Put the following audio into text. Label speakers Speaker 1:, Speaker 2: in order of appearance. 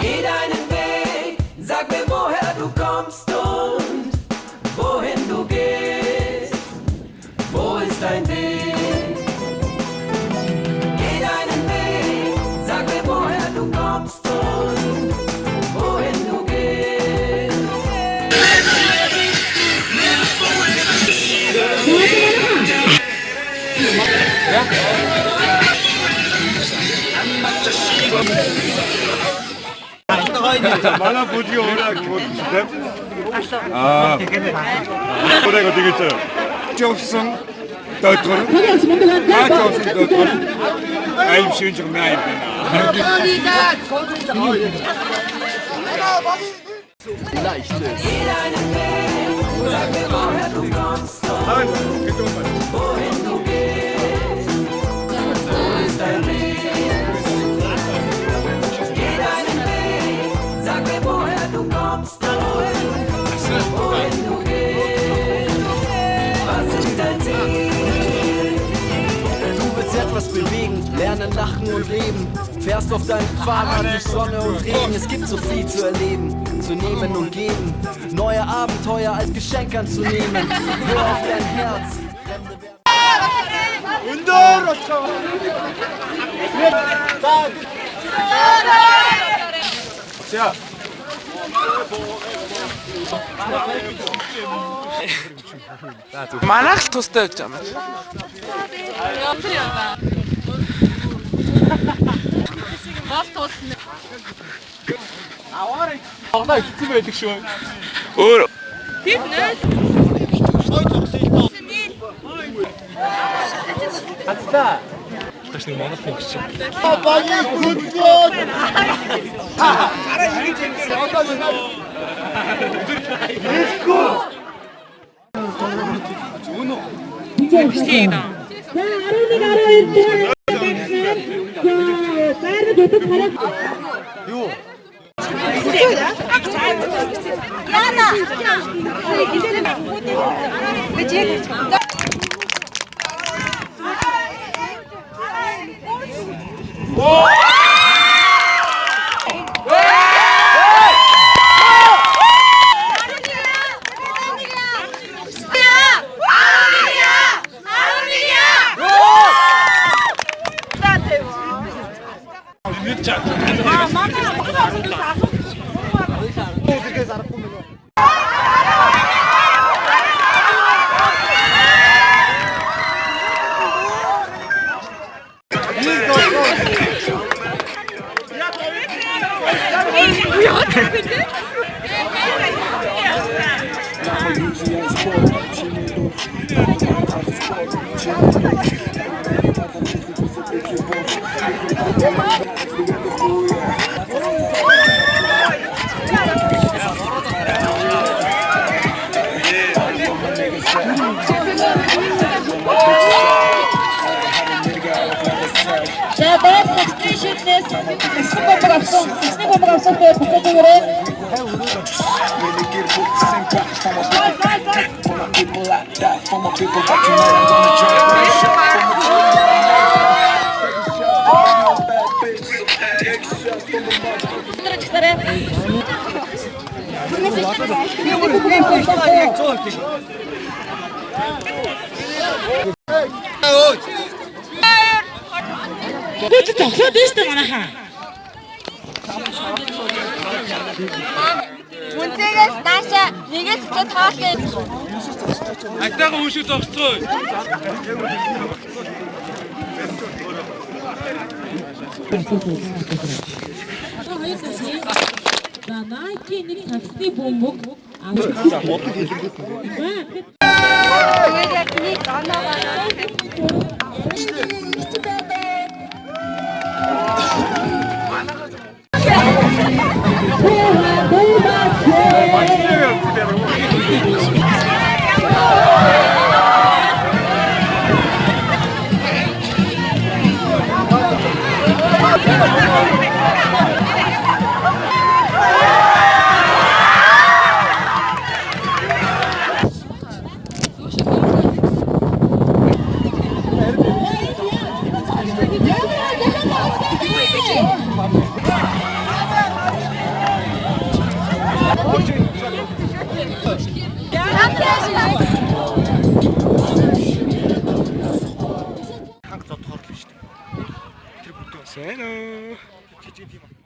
Speaker 1: Geh deinen Weg, sag mir, woher du kommst und wohin du gehst. Wo ist dein Weg? Geh deinen Weg, sag mir, woher du kommst und wohin du gehst.
Speaker 2: 말라 보지가 오라 아, 보내가 되겠죠. 쪽성 떠토르, 아 쪽성 떠토르. 아임 쉬운 척 나임 되나.
Speaker 1: Geh deinen Weg, sag mir, woher du kommst und wohin du gehst. Wo ist dein Weg? Geh deinen Weg, sag mir, woher du kommst und wohin du gehst. Was ist dein Ziel?
Speaker 3: Du willst etwas bewegen, lernen, lachen und leben. Fährst auf deinem Fahrrad durch Sonne und Regen. Es gibt so viel zu erleben, zu nehmen und geben. Neue Abenteuer als Geschenk anzunehmen. Hör auf dein Herz.
Speaker 4: Манайх тустай гэж юм.
Speaker 5: Гол туулна.
Speaker 4: Аваа хэцүү байдаг шүү. Өөр
Speaker 5: Тэд нэ.
Speaker 4: хацлаа. Тэшний манайх юм гэж.
Speaker 5: Бичээна.
Speaker 6: За 11 12 байрны дэвтэр хараад
Speaker 3: Юу?
Speaker 5: Яна. Бичээ.
Speaker 6: за дээд насны шилнээс ихсэн бомбог авсан бүхэд өгөөрэй. Көч тогсоод дээ манайхаа.
Speaker 5: Үнцгээс наашаа нэгээс ч тоолъё.
Speaker 4: Айтайхан хүн шиг зогсцоо.
Speaker 6: За Nike нэг такси бомбог
Speaker 5: Тэгээд яг нэг оноо
Speaker 2: Ханх зодохоор л шүү дээ. Тэр бүдүүн сайн уу? Жижиг тийм.